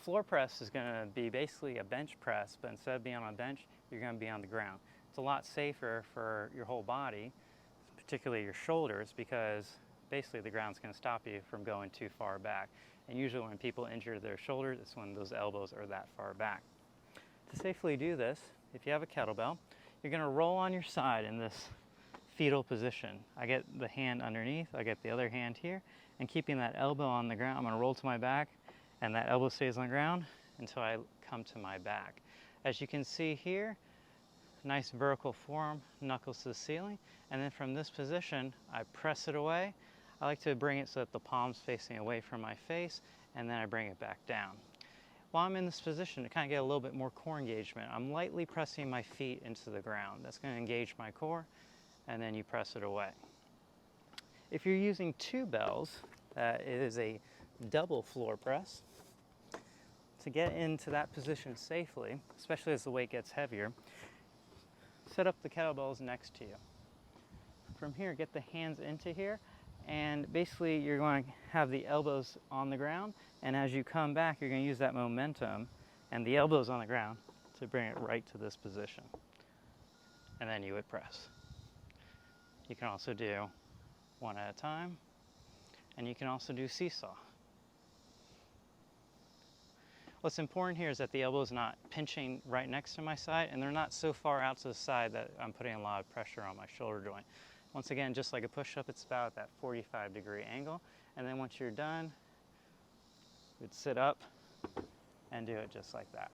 floor press is going to be basically a bench press, but instead of being on a bench, you're going to be on the ground. It's a lot safer for your whole body, particularly your shoulders, because basically the ground's going to stop you from going too far back. And usually when people injure their shoulders, it's when those elbows are that far back. To safely do this, if you have a kettlebell, you're going to roll on your side in this fetal position. I get the hand underneath, I get the other hand here, and keeping that elbow on the ground, I'm going to roll to my back, and that elbow stays on the ground until I come to my back. As you can see here, nice vertical form, knuckles to the ceiling, and then from this position, I press it away. I like to bring it so that the palm's facing away from my face, and then I bring it back down. While I'm in this position, to kind of get a little bit more core engagement, I'm lightly pressing my feet into the ground. That's going to engage my core, and then you press it away. If you're using two bells, it is a double floor press. To get into that position safely, especially as the weight gets heavier, set up the kettlebells next to you. From here, get the hands into here, and basically you're going to have the elbows on the ground, and as you come back, you're going to use that momentum and the elbows on the ground to bring it right to this position. And then you would press. You can also do one at a time, and you can also do seesaw. What's important here is that the elbow is not pinching right next to my side, and they're not so far out to the side that I'm putting a lot of pressure on my shoulder joint. Once again, just like a push-up, it's about at that 45-degree angle, and then once you're done, you'd sit up and do it just like that.